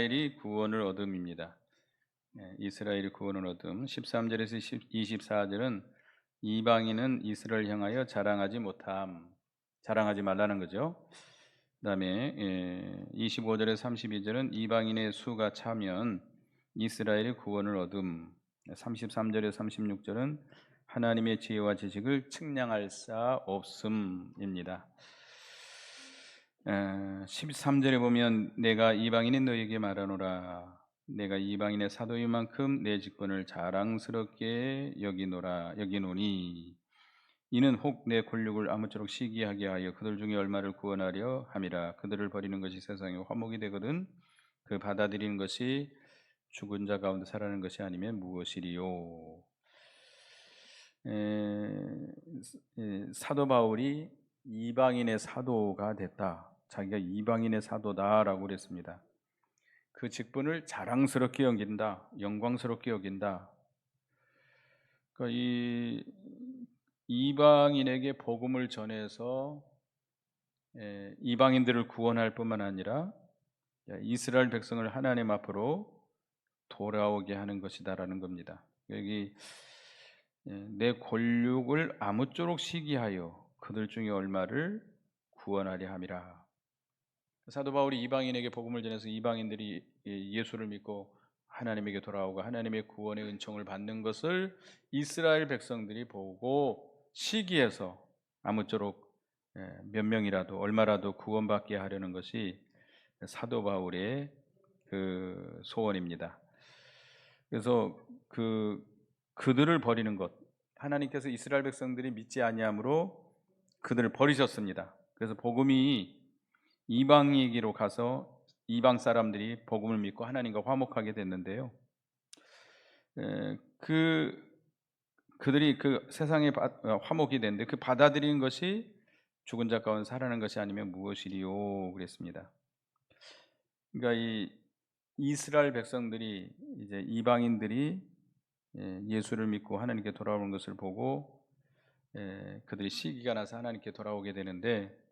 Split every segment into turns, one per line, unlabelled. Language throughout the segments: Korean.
이스라엘이 구원을 얻음입니다. 이스라엘이 구원을 얻음. 13절에서 24절은 이방인은 이스라엘 향하여 자랑하지 못함, 자랑하지 말라는 거죠. 그다음에 25절에서 32절은 이방인의 수가 차면 이스라엘이 구원을 얻음. 33절에서 36절은 하나님의 지혜와 지식을 측량할 사 없음입니다. 13절에 보면 내가 이방인인 너에게 말하노라. 내가 이방인의 사도인 만큼 내 직분을 자랑스럽게 여기노니 이는 혹 내 권력을 아무쪼록 시기하게 하여 그들 중에 얼마를 구원하려 함이라. 그들을 버리는 것이 세상에 화목이 되거든 그 받아들이는 것이 죽은 자 가운데 살아나는 것이 아니면 무엇이리요. 사도 바울이 이방인의 사도가 됐다, 자기가 이방인의 사도다라고 그랬습니다. 그 직분을 자랑스럽게 여긴다, 영광스럽게 여긴다. 그러니까 이 이방인에게 복음을 전해서 이방인들을 구원할 뿐만 아니라 이스라엘 백성을 하나님 앞으로 돌아오게 하는 것이다라는 겁니다. 여기 내 권력을 아무쪼록 시기하여 그들 중에 얼마를 구원하려 함이라. 사도 바울이 이방인에게 복음을 전해서 이방인들이 예수를 믿고 하나님에게 돌아오고 하나님의 구원의 은총을 받는 것을 이스라엘 백성들이 보고 시기해서 아무쪼록 몇 명이라도 얼마라도 구원받게 하려는 것이 사도 바울의 그 소원입니다. 그래서 그들을 버리는 것, 하나님께서 이스라엘 백성들이 믿지 아니함으로 그들을 버리셨습니다. 그래서 복음이 이방에게로 가서 이방 사람들이 복음을 믿고 하나님과 화목하게 됐는데요. 그들이 그 세상에 화목이 됐는데 그 받아들이는 것이 죽은 자 가운데 살아나는 것이 아니면 무엇이리요 그랬습니다. 그러니까 이 이스라엘 백성들이 이제 이방인들이 예수를 믿고 하나님께 돌아오는 것을 보고 그들이 시기가 나서 하나님께 돌아오게 되는데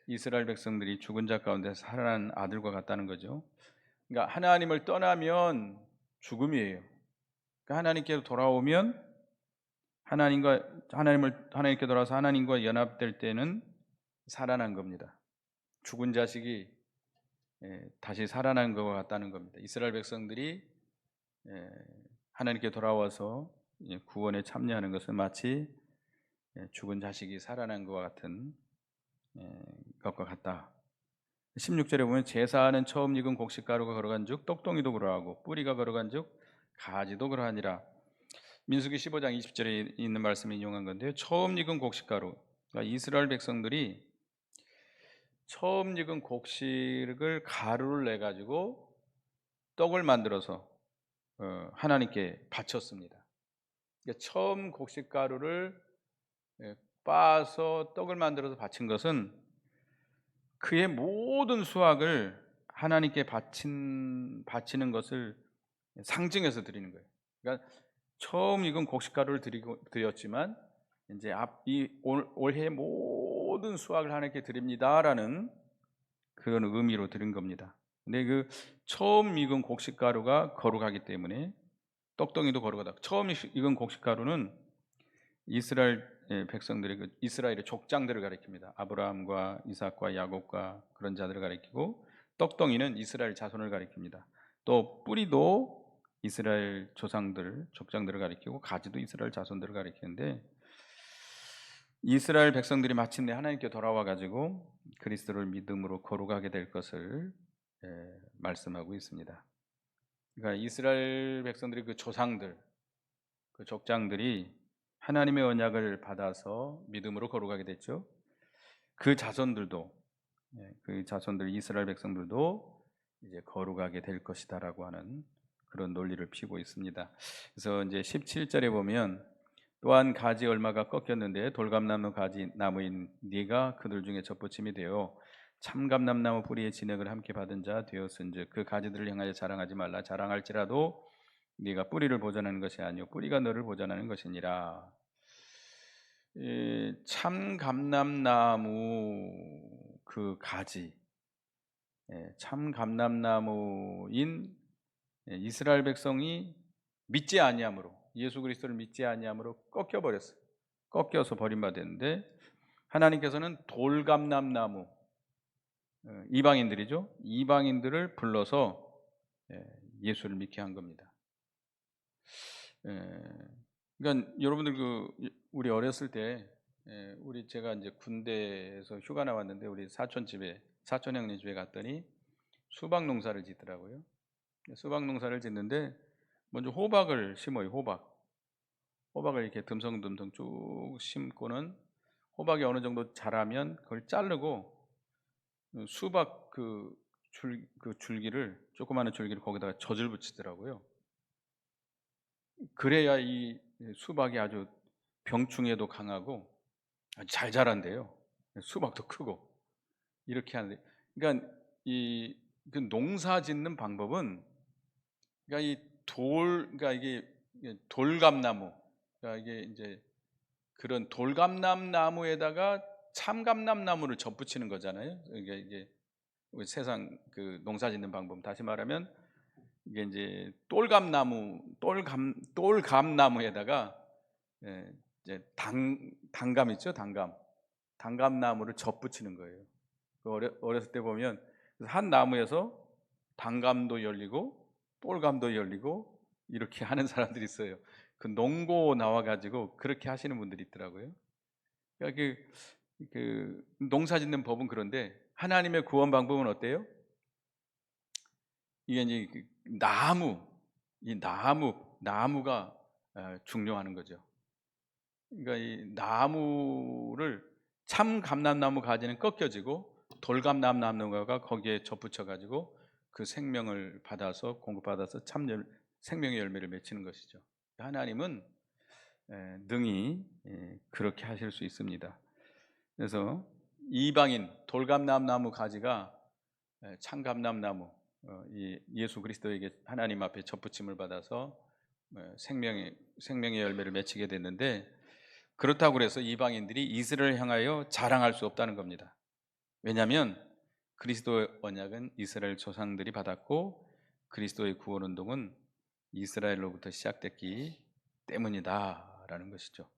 이스라엘 백성들이 죽은 자 가운데 살아난 아들과 같다는 거죠. 그러니까 하나님을 떠나면 죽음이에요. 그러니까 하나님께 돌아오면 하나님께 돌아서 하나님과 연합될 때는 살아난 겁니다. 죽은 자식이 다시 살아난 것과 같다는 겁니다. 이스라엘 백성들이 하나님께 돌아와서 구원에 참여하는 것은 마치 죽은 자식이 살아난 것과 같은 것과 같다. 16절에 보면 제사하는 처음 익은 곡식가루가 걸어간즉 떡동이도 그러하고 뿌리가 걸어간즉 가지도 그러하니라. 민수기 15장 20절에 있는 말씀을 인용한 건데요. 처음 익은 곡식가루, 그러니까 이스라엘 백성들이 처음 익은 곡식을 가루를 내 가지고 떡을 만들어서 하나님께 바쳤습니다. 그러니까 처음 곡식가루를 빻아서 떡을 만들어서 바친 것은 그의 모든 수확을 하나님께 바치는 것을 상징해서 드리는 거예요. 그러니까 처음 익은 곡식가루를 드렸지만 이제 올해 모든 수확을 하나님께 드립니다라는 그런 의미로 드린 겁니다. 근데 그 처음 익은 곡식가루가 거룩하기 때문에 떡덩이도 거룩하다. 처음 익은 곡식가루는 이스라엘 백성들의 이스라엘의 족장들을 가리킵니다. 아브라함과 이삭과 야곱과 그런 자들을 가리키고, 떡덩이는 이스라엘 자손을 가리킵니다. 또 뿌리도 이스라엘 조상들, 족장들을 가리키고, 가지도 이스라엘 자손들을 가리키는데, 이스라엘 백성들이 마침내 하나님께 돌아와 가지고 그리스도를 믿음으로 거룩하게 될 것을 말씀하고 있습니다. 그러니까 이스라엘 백성들이 그 조상들, 그 족장들이 하나님의 언약을 받아서 믿음으로 거룩하게 됐죠. 그 자손들도, 그 자손들 이스라엘 백성들도 이제 거룩하게 될 것이다라고 하는 그런 논리를 피고 있습니다. 그래서 이제 17절에 보면 또한 가지 얼마가 꺾였는데 돌감나무 가지 나무인 네가 그들 중에 젖붙임이 되어 참감람나무 뿌리의 진액을 함께 받은 자 되었은즉 그 가지들을 향하여 자랑하지 말라. 자랑할지라도 네가 뿌리를 보존하는 것이 아니요 뿌리가 너를 보존하는 것이니라. 참감람나무 그 가지, 참 감람나무인 이스라엘 백성이 믿지 아니함으로, 예수 그리스도를 믿지 아니함으로 꺾여 버렸어요. 꺾여서 버림받았는데, 하나님께서는 돌감람나무, 이방인들이죠. 이방인들을 불러서 예수를 믿게 한 겁니다. 그러니까 여러분들 우리 어렸을 때, 제가 이제 군대에서 휴가 나왔는데 우리 사촌 형네 집에 갔더니 수박 농사를 짓더라고요. 수박 농사를 짓는데 먼저 호박을 심어요. 호박을 이렇게 듬성듬성 쭉 심고는 호박이 어느 정도 자라면 그걸 자르고 수박 줄기를, 조그마한 줄기를 거기다가 젖을 붙이더라고요. 그래야 이 수박이 아주 병충해도 강하고 아주 잘 자란대요. 수박도 크고 이렇게 하는데, 그러니까 그 농사 짓는 방법은, 그러니까 그러니까 이게 돌감나무, 그러니까 이게 이제 그런 돌감나무에다가 참감람나무를 접붙이는 거잖아요. 이게 우리 세상 농사 짓는 방법, 다시 말하면 이게 이제 돌감나무에다가 이제 단감 있죠, 단감나무를 접붙이는 거예요. 어렸을 때 보면 한 나무에서 단감도 열리고 똘감도 열리고 이렇게 하는 사람들이 있어요. 그 농고 나와 가지고 그렇게 하시는 분들이 있더라고요. 그러니까 농사 짓는 법은 그런데, 하나님의 구원 방법은 어때요? 이게 이제 나무가 중요한 거죠. 그러니까 이 나무를, 참 감람나무 가지는 꺾여지고 돌감람나무가 거기에 접붙여 가지고 그 생명을 받아서, 공급받아서 생명의 열매를 맺히는 것이죠. 하나님은 능히 그렇게 하실 수 있습니다. 그래서 이방인 돌감람나무 가지가 참감람나무, 예수 그리스도에게 하나님 앞에 접붙임을 받아서 생명의 열매를 맺히게 됐는데, 그렇다고 해서 이방인들이 이스라엘을 향하여 자랑할 수 없다는 겁니다. 왜냐하면 그리스도의 언약은 이스라엘 조상들이 받았고 그리스도의 구원 운동은 이스라엘로부터 시작됐기 때문이다라는 것이죠.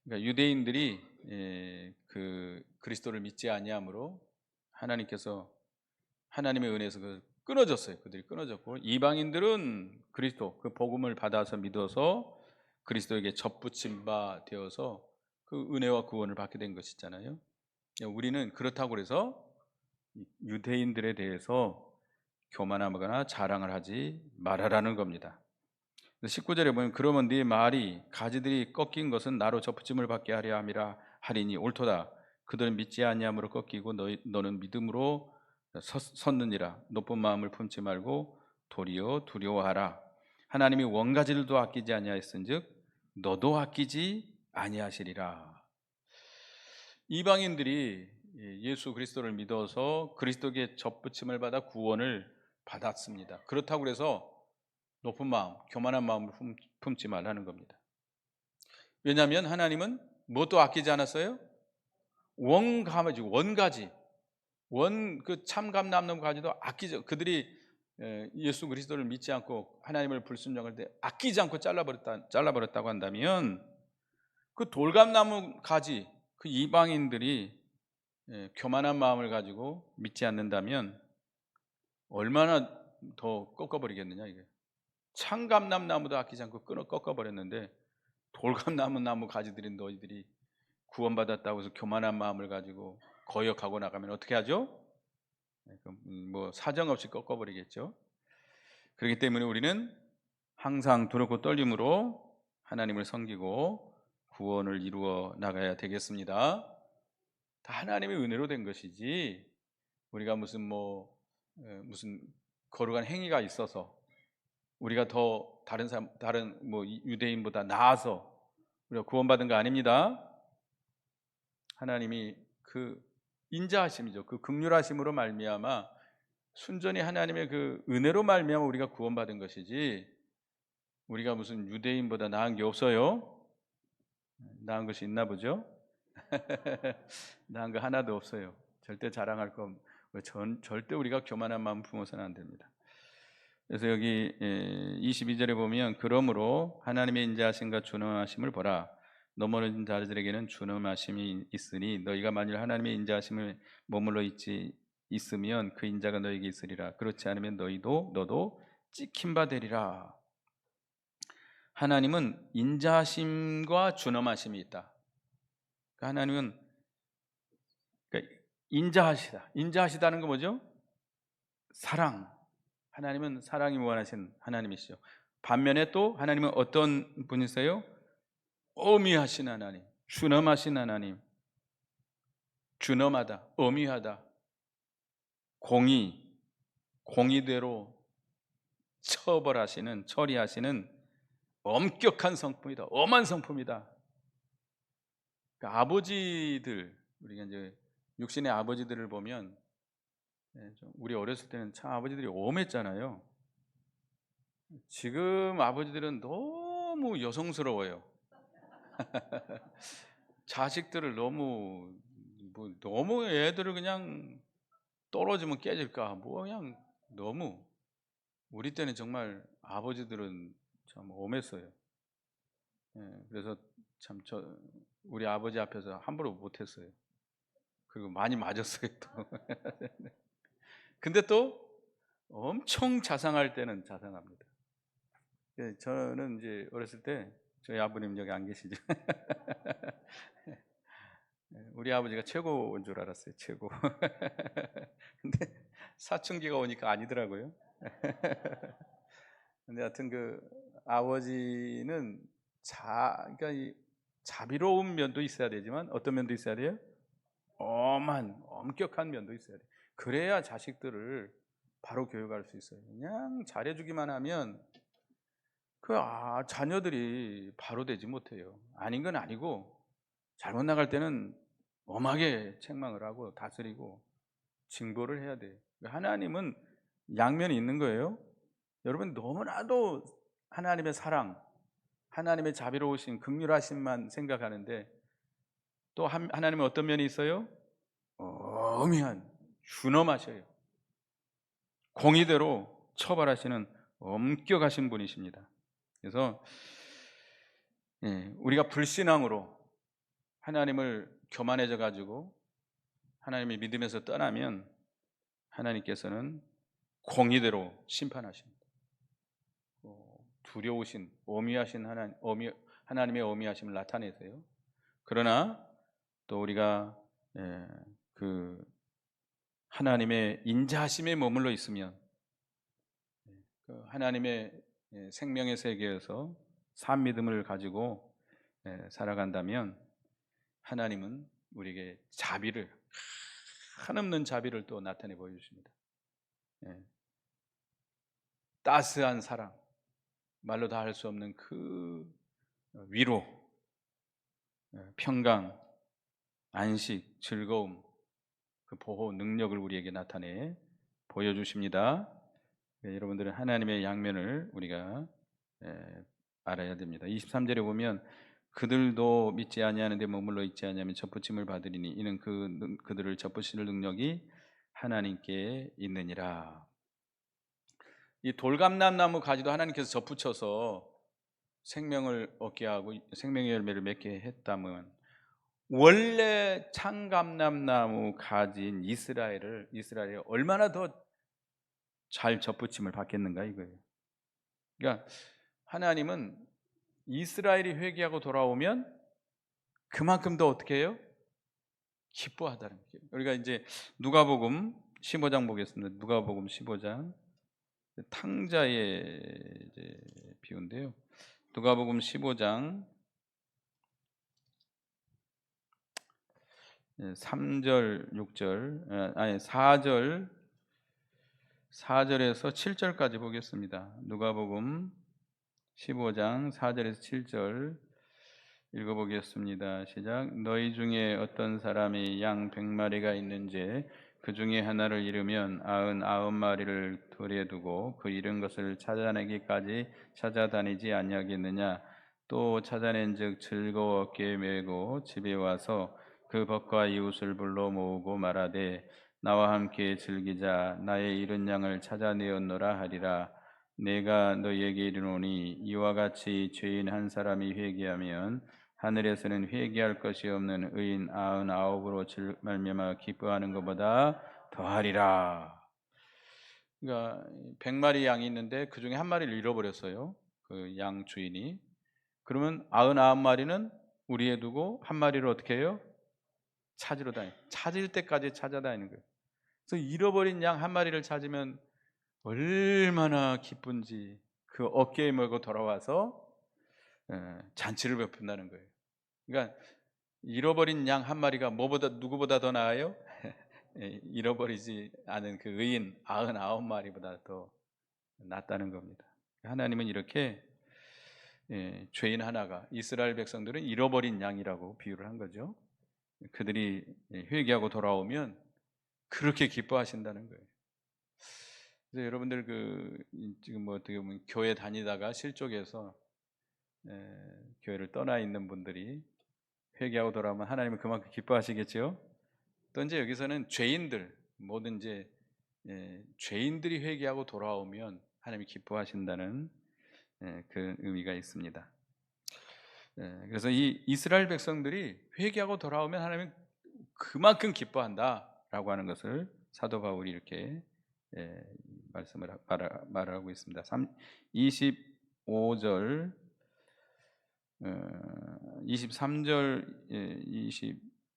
그러니까 유대인들이 그리스도를 믿지 아니함으로 하나님께서, 하나님의 은혜에서 끊어졌어요. 그들이 끊어졌고, 이방인들은 그리스도 그 복음을 받아서 믿어서 그리스도에게 접붙임 바 되어서 그 은혜와 구원을 받게 된 것이잖아요. 우리는 그렇다고 해서 유대인들에 대해서 교만하거나 자랑을 하지 말아라는 겁니다. 19절에 보면, 그러면 네 말이 가지들이 꺾인 것은 나로 접붙임을 받게 하려 함이라 하리니 옳도다. 그들은 믿지 아니함으로 꺾이고 너는 믿음으로 섰느니라. 높은 마음을 품지 말고 도리어 두려워하라. 하나님이 원가지들도 아끼지 아니하였은즉 너도 아끼지 아니하시리라. 이방인들이 예수 그리스도를 믿어서 그리스도께 접붙임을 받아 구원을 받았습니다. 그렇다고 해서 높은 마음, 교만한 마음을 품지 말라는 겁니다. 왜냐하면 하나님은 무엇도 아끼지 않았어요? 원가지, 그 참감람나무 가지도 아끼죠. 그들이 예수 그리스도를 믿지 않고 하나님을 불순종할 때 아끼지 않고 잘라버렸다고 한다면, 그 돌감나무 가지, 그 이방인들이 교만한 마음을 가지고 믿지 않는다면 얼마나 더 꺾어버리겠느냐. 이게 참감람나무도 아끼지 않고 꺾어버렸는데, 돌감나무 가지들인 너희들이 구원받았다고 해서 교만한 마음을 가지고 거역하고 나가면 어떻게 하죠? 뭐 사정없이 꺾어버리겠죠. 그렇기 때문에 우리는 항상 두렵고 떨림으로 하나님을 섬기고 구원을 이루어 나가야 되겠습니다. 다 하나님의 은혜로 된 것이지, 우리가 무슨 거룩한 행위가 있어서 우리가 더 다른 유대인보다 나아서 우리가 구원받은 거 아닙니다. 하나님이 그 인자하심이죠. 그 긍휼하심으로 말미암아, 순전히 하나님의 그 은혜로 말미암아 우리가 구원받은 것이지, 우리가 무슨 유대인보다 나은 게 없어요. 나은 것이 있나 보죠? 나은 거 하나도 없어요. 절대 자랑할 거 절대 우리가 교만한 마음 품어서는 안 됩니다. 그래서 여기 22절에 보면 그러므로 하나님의 인자하심과 준엄하심을 보라. 넘어진 자들에게는 준엄하심이 있으니 너희가 만일 하나님의 인자하심을 머물러 있으면 그 인자가 너에게 있으리라. 그렇지 않으면 너도 찍힌 바 되리라. 하나님은 인자하심과 준엄하심이 있다. 그러니까 하나님은 그러니까 인자하시다는 건 뭐죠? 사랑. 하나님은 사랑이 무한하신 하나님이시죠. 반면에 또 하나님은 어떤 분이세요? 어미하신 하나님, 준엄하신 하나님. 준엄하다, 어미하다, 공의대로 처리하시는 엄격한 성품이다. 엄한 성품이다. 그러니까 아버지들, 우리가 이제 육신의 아버지들을 보면 우리 어렸을 때는 참 아버지들이 엄했잖아요. 지금 아버지들은 너무 여성스러워요. 자식들을 너무 애들을 그냥 떨어지면 깨질까 그냥 너무. 우리 때는 정말 아버지들은 참 엄했어요. 그래서 참 우리 아버지 앞에서 함부로 못했어요. 그리고 많이 맞았어요 또. 근데 또 엄청 자상할 때는 자상합니다. 저는 이제 어렸을 때 저희 아버님 여기 안 계시죠? 우리 아버지가 최고인 줄 알았어요. 최고. 근데 사춘기가 오니까 아니더라고요. 근데 하여튼 그 아버지는 그러니까 이 자비로운 면도 있어야 되지만 어떤 면도 있어야 돼요? 엄격한 면도 있어야 돼요. 그래야 자식들을 바로 교육할 수 있어요. 그냥 잘해주기만 하면 자녀들이 바로 되지 못해요. 아닌 건 아니고 잘못 나갈 때는 엄하게 책망을 하고 다스리고 징벌을 해야 돼요. 하나님은 양면이 있는 거예요. 여러분 너무나도 하나님의 사랑, 하나님의 자비로우신 긍휼하심만 생각하는데 또 하나님은 어떤 면이 있어요? 어미한, 준엄하셔요. 공의대로 처벌하시는 엄격하신 분이십니다. 그래서 우리가 불신앙으로 하나님을 교만해져 가지고 하나님의 믿음에서 떠나면 하나님께서는 공의대로 심판하십니다. 두려우신 어미하신 하나님의 어미하심을 나타내세요. 그러나 또 우리가 그 하나님의 인자하심에 머물러 있으면 하나님의 생명의 세계에서 산 믿음을 가지고 살아간다면 하나님은 우리에게 한없는 자비를 또 나타내 보여주십니다. 따스한 사랑, 말로 다 할 수 없는 그 위로, 평강, 안식, 즐거움, 그 보호 능력을 우리에게 나타내 보여주십니다. 여러분들은 하나님의 양면을 우리가 알아야 됩니다. 23절에 보면 그들도 믿지 아니하는데 머물러 있지 아니하면 접붙임을 받으리니 이는 그들을 접붙일 능력이 하나님께 있느니라. 이 돌감람나무 가지도 하나님께서 접붙여서 생명을 얻게 하고 생명의 열매를 맺게 했다면 원래 창감람나무 가진 이스라엘이 얼마나 더 잘 접붙임을 받겠는가 이거예요. 그러니까 하나님은 이스라엘이 회개하고 돌아오면 그만큼 더 어떻게 해요? 기뻐하다는 거예요. 우리가 이제 누가복음 15장 보겠습니다. 누가복음 15장 탕자의 이제 비유인데요. 누가복음 15장 3절, 6절, 4절에서 7절까지 보겠습니다. 누가복음 15장 4절에서 7절 읽어보겠습니다. 시작. 너희 중에 어떤 사람이 양 100마리가 있는지 그 중에 하나를 잃으면 99마리를 돌에 두고 그 잃은 것을 찾아내기까지 찾아다니지 아니하겠느냐. 또 찾아낸즉 즐거워 어깨에 메고 집에 와서 그 벗과 이웃을 불러 모으고 말하되 나와 함께 즐기자. 나의 잃은 양을 찾아내었노라 하리라. 내가 너희에게 이르노니 이와 같이 죄인 한 사람이 회개하면 하늘에서는 회개할 것이 없는 의인 99으로 말미암아 기뻐하는 것보다 더하리라. 그러니까 100마리 양이 있는데 그 중에 한 마리를 잃어버렸어요. 그 양 주인이. 그러면 99마리는 우리에 두고 한 마리를 어떻게 해요? 찾으러 다니. 찾을 때까지 찾아다니는 거예요. 그래서 잃어버린 양 한 마리를 찾으면 얼마나 기쁜지 그 어깨에 메고 돌아와서 잔치를 베푼다는 거예요. 그러니까 잃어버린 양 한 마리가 뭐보다 누구보다 더 나아요? 잃어버리지 않은 그 의인 99마리보다 더 낫다는 겁니다. 하나님은 이렇게 죄인 하나가, 이스라엘 백성들은 잃어버린 양이라고 비유를 한 거죠. 그들이 회개하고 돌아오면 그렇게 기뻐하신다는 거예요. 그래서 여러분들 지금 뭐 어떻게 보면 교회 다니다가 실족해서 교회를 떠나 있는 분들이 회개하고 돌아오면 하나님은 그만큼 기뻐하시겠죠. 또 이제 여기서는 죄인들, 모든 이제 죄인들이 회개하고 돌아오면 하나님이 기뻐하신다는 그 의미가 있습니다. 그래서 이 이스라엘 백성들이 회개하고 돌아오면 하나님은 그만큼 기뻐한다라고 하는 것을 사도 바울이 이렇게 말하고 있습니다. 25절, 23절,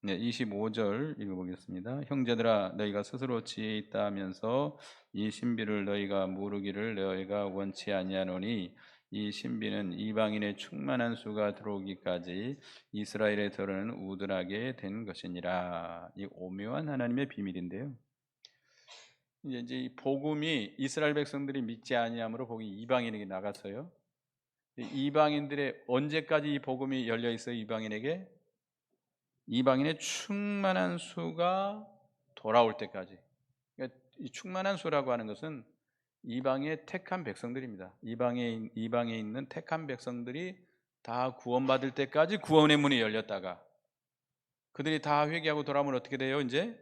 25절 읽어보겠습니다. 형제들아 너희가 스스로 지혜 있다 하면서 이 신비를 너희가 모르기를 너희가 원치 아니하노니 이 신비는 이방인의 충만한 수가 들어오기까지 이스라엘의 들은 우둔하게 된 것이니라. 이 오묘한 하나님의 비밀인데요. 이제 이 복음이 이스라엘 백성들이 믿지 아니함으로 복음이 이방인에게 나갔어요. 이방인들의 언제까지 이 복음이 열려 있어요? 이방인에게 이방인의 충만한 수가 돌아올 때까지. 그러니까 이 충만한 수라고 하는 것은 이방의 택한 백성들입니다. 이방에 있는 택한 백성들이 다 구원받을 때까지 구원의 문이 열렸다가 그들이 다 회개하고 돌아오면 어떻게 돼요? 이제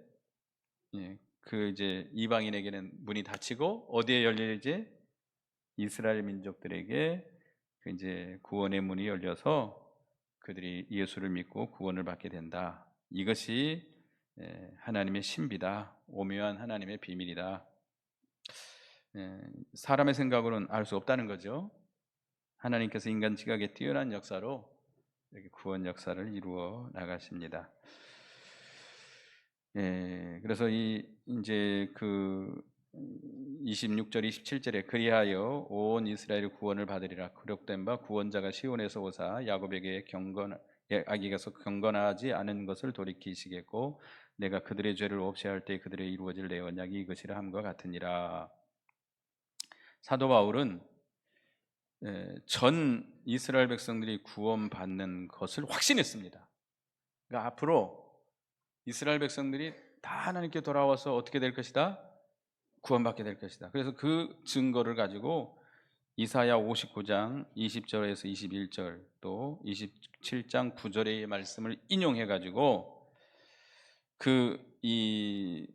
이제 이방인에게는 문이 닫히고 어디에 열리지? 이스라엘 민족들에게 이제 구원의 문이 열려서 그들이 예수를 믿고 구원을 받게 된다. 이것이 하나님의 신비다. 오묘한 하나님의 비밀이다. 사람의 생각으로는 알 수 없다는 거죠. 하나님께서 인간 지각에 뛰어난 역사로 이렇게 구원 역사를 이루어 나가십니다. 그래서 이제 26절 27절에 그리하여 온 이스라엘이 구원을 받으리라. 기록된 바 구원자가 시온에서 오사 야곱에게 아기가서 경건하지 않은 것을 돌이키시겠고 내가 그들의 죄를 없이 할 때 그들의 이루어질 내 언약이 이것이라 함과 같으니라. 사도 바울은 전 이스라엘 백성들이 구원받는 것을 확신했습니다. 그러니까 앞으로 이스라엘 백성들이 다 하나님께 돌아와서 어떻게 될 것이다? 구원받게 될 것이다. 그래서 그 증거를 가지고 이사야 59장 20절에서 21절 또 27장 9절의 말씀을 인용해 가지고 이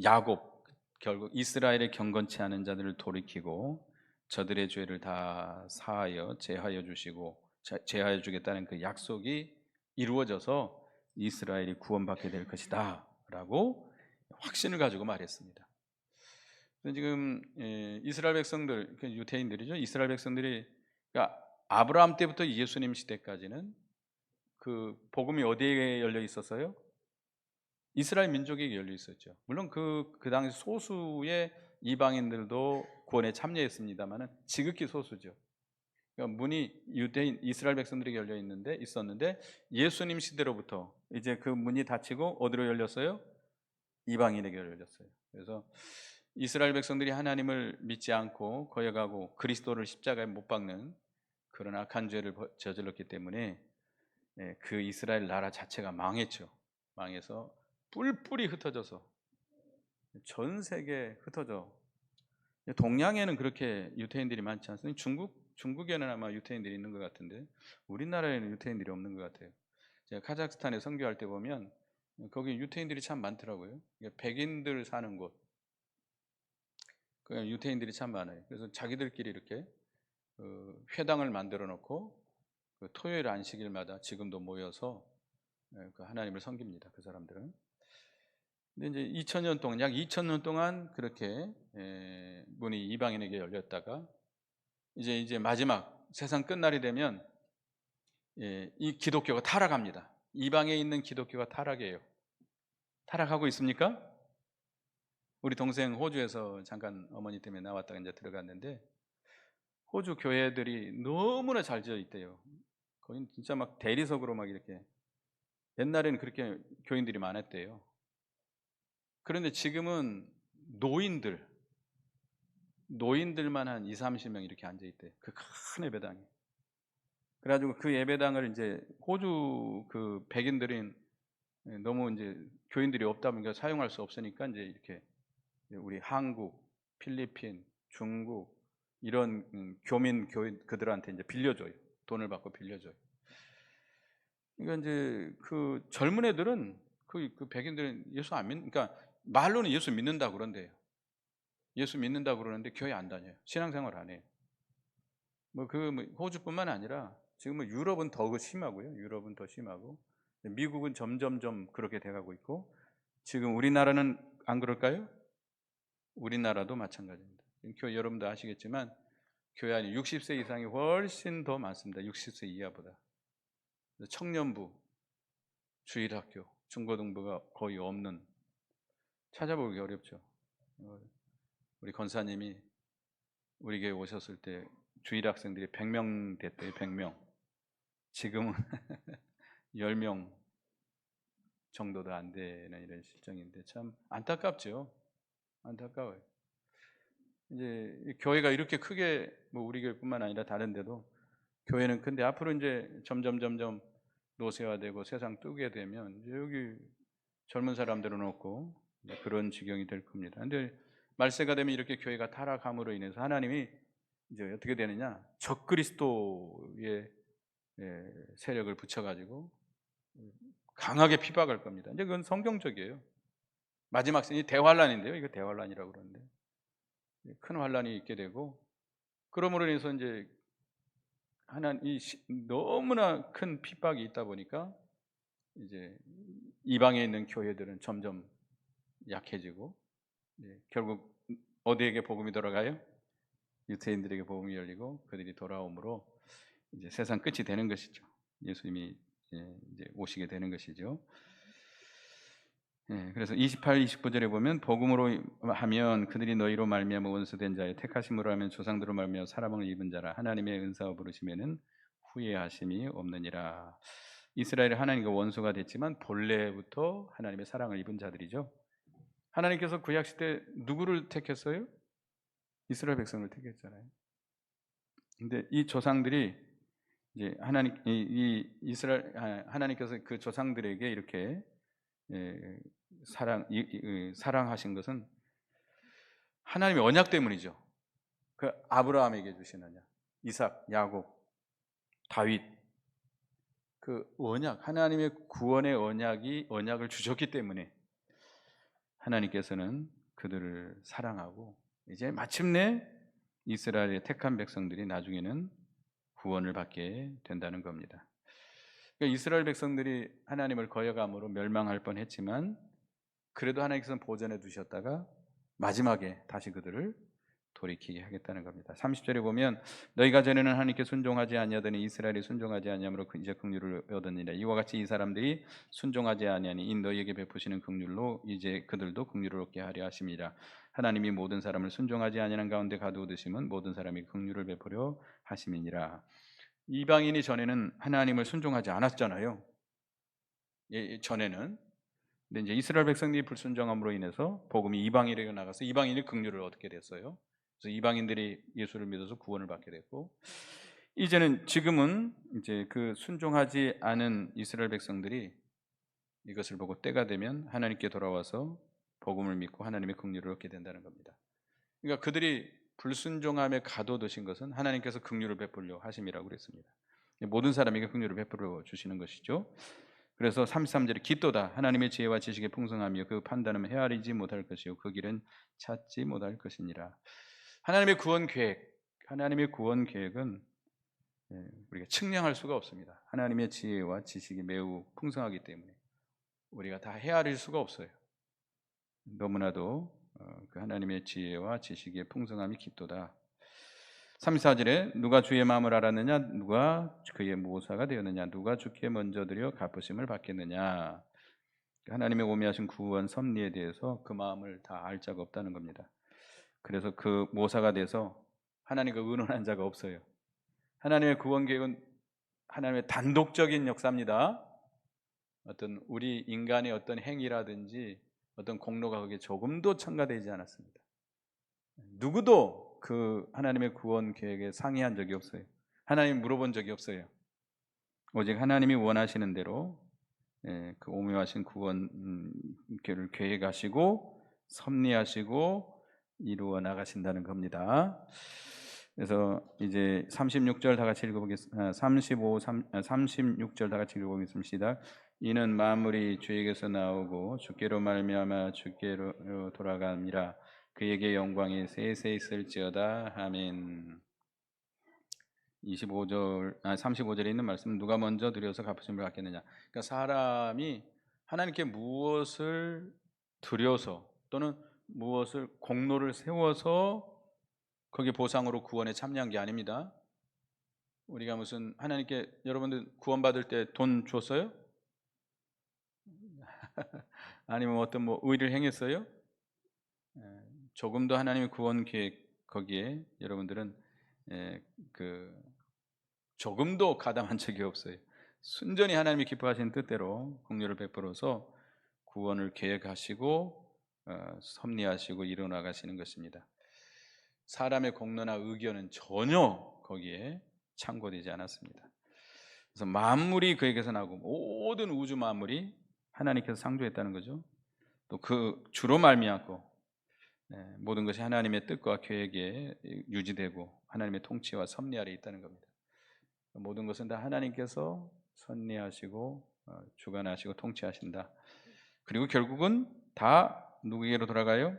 야곱 결국 이스라엘의 경건치 않은 자들을 돌이키고 저들의 죄를 다 사하여 제하여 주시고 제하여 주겠다는 그 약속이 이루어져서 이스라엘이 구원받게 될 것이다 라고 확신을 가지고 말했습니다. 지금 이스라엘 백성들, 유대인들이죠. 이스라엘 백성들이 그러니까 아브라함 때부터 예수님 시대까지는 그 복음이 어디에 열려 있었어요? 이스라엘 민족에게 열려 있었죠. 물론 그 당시 소수의 이방인들도 구원에 참여했습니다만은 지극히 소수죠. 그러니까 문이 유대인 이스라엘 백성들에게 열려 있었는데 예수님 시대로부터 이제 그 문이 닫히고 어디로 열렸어요? 이방인에게 열렸어요. 그래서 이스라엘 백성들이 하나님을 믿지 않고 거역하고 그리스도를 십자가에 못 박는 그런 악한 죄를 저질렀기 때문에 그 이스라엘 나라 자체가 망했죠. 망해서 뿔뿔이 흩어져서 전 세계에 흩어져. 동양에는 그렇게 유태인들이 많지 않습니다. 중국에는 아마 유태인들이 있는 것 같은데 우리나라에는 유태인들이 없는 것 같아요. 제가 카자흐스탄에 선교할 때 보면 거기 유태인들이 참 많더라고요. 백인들 사는 곳, 그냥 유태인들이 참 많아요. 그래서 자기들끼리 이렇게 회당을 만들어 놓고 그 토요일 안식일마다 지금도 모여서 그 하나님을 섬깁니다. 그 사람들은. 근데 이제 2000년 동안, 약 2000년 동안 그렇게 문이 이방인에게 열렸다가 이제 마지막 세상 끝날이 되면 이 기독교가 타락합니다. 이방에 있는 기독교가 타락해요. 타락하고 있습니까? 우리 동생 호주에서 잠깐 어머니 때문에 나왔다가 이제 들어갔는데, 호주 교회들이 너무나 잘 지어 있대요. 거긴 진짜 막 대리석으로 막 이렇게, 옛날에는 그렇게 교인들이 많았대요. 그런데 지금은 노인들만 한 2, 30명 이렇게 앉아 있대요. 그 큰 예배당에. 그래가지고 그 예배당을 이제 호주 그 백인들은 너무 이제 교인들이 없다 보니까 사용할 수 없으니까 이제 이렇게 우리 한국, 필리핀, 중국 이런 교민 교인 그들한테 이제 빌려줘요. 돈을 받고 빌려줘요. 그러니까 이제 그 젊은 애들은 그 백인들은 예수 안 믿는, 그러니까 말로는 예수 믿는다 그런데요. 예수 믿는다 그러는데 교회 안 다녀요. 신앙생활 안 해요. 뭐 호주뿐만 아니라 지금 뭐 유럽은 더 심하고요. 유럽은 더 심하고 미국은 점점점 그렇게 돼가고 있고, 지금 우리나라는 안 그럴까요? 우리나라도 마찬가지입니다. 여러분도 아시겠지만 교회 안에 60세 이상이 훨씬 더 많습니다. 60세 이하보다. 청년부, 주일학교, 중고등부가 거의 없는, 찾아보기 어렵죠. 우리 권사님이 우리 교회 오셨을 때 주일학생들이 100명 됐대요. 100명. 지금은 10명 정도도 안 되는 이런 실정인데 참 안타깝죠. 안타까워요. 이제 교회가 이렇게 크게, 뭐 우리 교회뿐만 아니라 다른 데도 교회는 큰데 앞으로 이제 점점 노쇠화되고 세상 뜨게 되면 이제 여기 젊은 사람들은 없고 그런 지경이 될 겁니다. 근데 말세가 되면 이렇게 교회가 타락함으로 인해서 하나님이 이제 어떻게 되느냐, 적그리스도의 세력을 붙여가지고 강하게 피박할 겁니다. 이제 그건 성경적이에요. 마지막 생이 대환란인데요. 이거 대환란이라고 그러는데 큰 환란이 있게 되고, 그러므로 인해서 이제 하나님 너무나 큰 핍박이 있다 보니까 이제 이방에 있는 교회들은 점점 약해지고, 결국 어디에게 복음이 돌아가요? 유태인들에게 복음이 열리고 그들이 돌아옴으로 이제 세상 끝이 되는 것이죠. 예수님이 이제 오시게 되는 것이죠. 그래서 28, 29절에 보면 복음으로 하면 그들이 너희로 말미암아 원수된 자의 택하심으로 하면 조상들로 말미암아 사랑을 입은 자라 하나님의 은사와 부르심에는 후회하심이 없느니라. 이스라엘이 하나님과 원수가 됐지만 본래부터 하나님의 사랑을 입은 자들이죠. 하나님께서 구약 시대 누구를 택했어요? 이스라엘 백성을 택했잖아요. 근데 이 조상들이 이제 하나님께서 그 조상들에게 이렇게 사랑하신 것은 하나님의 언약 때문이죠. 그 아브라함에게 주신 언약, 이삭, 야곱, 다윗, 그 언약, 하나님의 구원의 언약을 주셨기 때문에 하나님께서는 그들을 사랑하고 이제 마침내 이스라엘의 택한 백성들이 나중에는 구원을 받게 된다는 겁니다. 그러니까 이스라엘 백성들이 하나님을 거역함으로 멸망할 뻔했지만 그래도 하나님께서는 보존해 두셨다가 마지막에 다시 그들을 돌이키게 하겠다는 겁니다. 30절에 보면 너희가 전에는 하나님께 순종하지 아니하더니 이스라엘이 순종하지 아니함으로 이제 긍휼을 얻으니라. 이와 같이 이 사람들이 순종하지 아니하니 이 너희에게 베푸시는 긍휼로 이제 그들도 긍휼을 얻게 하려 하심이라. 하나님이 모든 사람을 순종하지 아니하는 가운데 가두어두심은 모든 사람이 긍휼을 베푸려 하심이니라. 이방인이 전에는 하나님을 순종하지 않았잖아요. 전에는. 근데 이제 이스라엘 백성들이 불순종함으로 인해서 복음이 이방인에게 나가서 이방인이 긍휼을 얻게 됐어요. 그래서 이방인들이 예수를 믿어서 구원을 받게 됐고, 지금은 이제 그 순종하지 않은 이스라엘 백성들이 이것을 보고 때가 되면 하나님께 돌아와서 복음을 믿고 하나님의 긍휼을 얻게 된다는 겁니다. 그러니까 그들이 불순종함에 가둬두신 것은 하나님께서 긍휼을 베풀려 하심이라고 그랬습니다. 모든 사람에게 긍휼을 베풀어 주시는 것이죠. 그래서 33절에 기도다 하나님의 지혜와 지식의 풍성함이요 그 판단은 헤아리지 못할 것이요 그 길은 찾지 못할 것이니라. 하나님의 구원 계획은 우리가 측량할 수가 없습니다. 하나님의 지혜와 지식이 매우 풍성하기 때문에 우리가 다 헤아릴 수가 없어요. 너무나도 그 하나님의 지혜와 지식의 풍성함이 깊도다. 34절에 누가 주의 마음을 알았느냐 누가 그의 모사가 되었느냐 누가 주께 먼저 드려 갚으심을 받겠느냐. 하나님의 오묘하신 구원 섭리에 대해서 그 마음을 다 알 자가 없다는 겁니다. 그래서 그 모사가 돼서 하나님과 의논한 자가 없어요. 하나님의 구원 계획은 하나님의 단독적인 역사입니다. 어떤 우리 인간의 어떤 행위라든지 어떤 공로가 거기에 조금도 첨가되지 않았습니다. 누구도 그 하나님의 구원 계획에 상의한 적이 없어요. 하나님 물어본 적이 없어요. 오직 하나님이 원하시는 대로 그 오묘하신 구원을 계획하시고 섭리하시고 이루어 나가신다는 겁니다. 그래서 이제 36절 다 같이 읽어보겠습니다. 36절 다 같이 읽어보겠습니다. 이는 만물이 주에게서 나오고 주께로 말미암아 주께로 돌아갑니다. 그에게 영광이 세세 있을지어다. 아멘. 35절에 있는 말씀 누가 먼저 드려서 갚으심을 받겠느냐. 그러니까 사람이 하나님께 무엇을 드려서 또는 무엇을 공로를 세워서 거기에 보상으로 구원에 참여한 게 아닙니다. 우리가 무슨 하나님께 여러분들 구원받을 때 돈 줬어요? 아니면 어떤 뭐 의를 행했어요? 조금도 하나님의 구원 계획 거기에 여러분들은 그 조금도 가담한 적이 없어요. 순전히 하나님이 기뻐하시는 뜻대로 긍휼을 베풀어서 구원을 계획하시고 섭리하시고 이루어 나가시는 것입니다. 사람의 공로나 의견은 전혀 거기에 참고되지 않았습니다. 그래서 만물이 그에게서 나오고 모든 우주 만물이 하나님께서 창조했다는 거죠. 또 그 주로 말미암고 모든 것이 하나님의 뜻과 계획에 유지되고 하나님의 통치와 섭리 아래 있다는 겁니다. 모든 것은 다 하나님께서 섭리하시고 주관하시고 통치하신다. 그리고 결국은 다 누구에게로 돌아가요?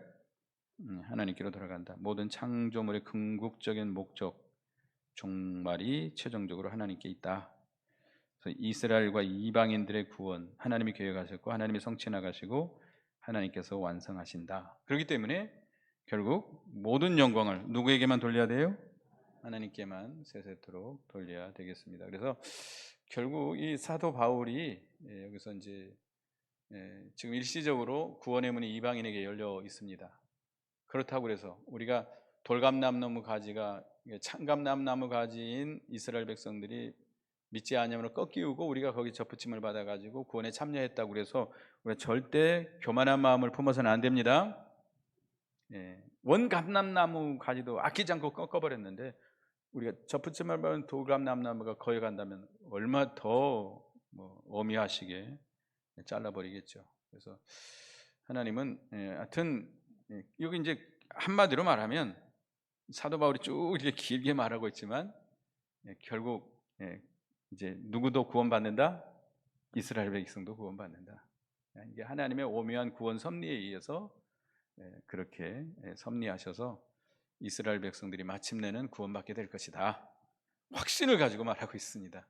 하나님께로 돌아간다. 모든 창조물의 궁극적인 목적, 종말이 최종적으로 하나님께 있다. 그래서 이스라엘과 이방인들의 구원 하나님이 계획하셨고 하나님이 성취해 나가시고 하나님께서 완성하신다. 그렇기 때문에 결국 모든 영광을 누구에게만 돌려야 돼요? 하나님께만 세세토록 돌려야 되겠습니다. 그래서 결국 이 사도 바울이 여기서 이제 지금 일시적으로 구원의 문이 이방인에게 열려 있습니다. 그렇다고 해서 우리가 돌감나무 가지가 참감나무 가지인 이스라엘 백성들이 믿지 않으므로 꺾이우고 우리가 거기 접붙임을 받아가지고 구원에 참여했다고 그래서 우리가 절대 교만한 마음을 품어서는 안 됩니다. 원감람나무 가지도 아끼지 않고 꺾어버렸는데 우리가 접붙임을 받은 돌감나무가 거기 간다면 얼마 더 어미하시게 잘라버리겠죠. 그래서 하나님은 하여튼 여기 이제 한마디로 말하면 사도 바울이 쭉 이렇게 길게 말하고 있지만 결국 이제 누구도 구원받는다? 이스라엘 백성도 구원받는다. 이게 하나님의 오묘한 구원 섭리에 의해서 그렇게 섭리하셔서 이스라엘 백성들이 마침내는 구원받게 될 것이다. 확신을 가지고 말하고 있습니다.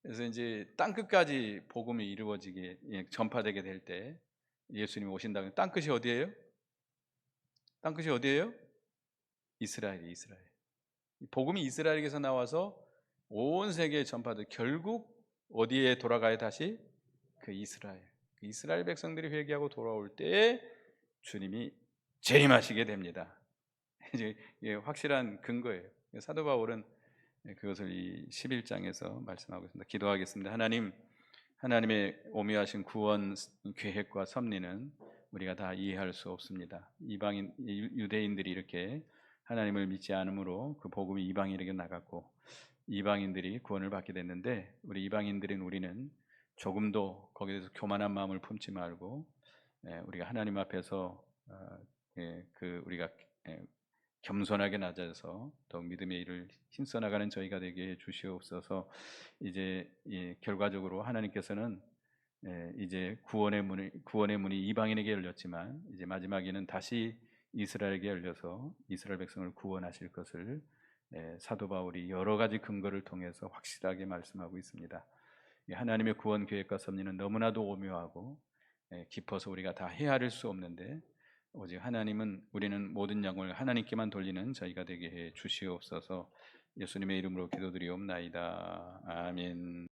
그래서 이제 땅 끝까지 복음이 이루어지게 전파되게 될 때 예수님이 오신다면 땅 끝이 어디예요? 땅 끝이 어디예요? 이스라엘이 이스라엘. 복음이 이스라엘에게서 나와서 온 세계에 전파돼 결국 어디에 돌아가야 다시? 그 이스라엘 백성들이 회개하고 돌아올 때 주님이 재림하시게 됩니다. 이제 확실한 근거예요. 사도 바울은 그것을 이 11장에서 말씀하고 있습니다. 기도하겠습니다. 하나님의 오묘하신 구원 계획과 섭리는 우리가 다 이해할 수 없습니다. 유대인들이 이렇게 하나님을 믿지 않으므로 그 복음이 이방인에게 나갔고 이방인들이 구원을 받게 됐는데 우리는 조금도 거기에 대해서 교만한 마음을 품지 말고 우리가 하나님 앞에서 우리가 겸손하게 낮아서 더욱 믿음의 일을 힘써 나가는 저희가 되게 해 주시옵소서. 이제 결과적으로 하나님께서는 이제 구원의 문이 이방인에게 열렸지만 이제 마지막에는 다시 이스라엘에게 열려서 이스라엘 백성을 구원하실 것을 사도 바울이 여러 가지 근거를 통해서 확실하게 말씀하고 있습니다. 하나님의 구원 계획과 섭리는 너무나도 오묘하고 깊어서 우리가 다 헤아릴 수 없는데 오직 하나님은 우리는 모든 영광을 하나님께만 돌리는 저희가 되게 해 주시옵소서. 예수님의 이름으로 기도드리옵나이다. 아멘.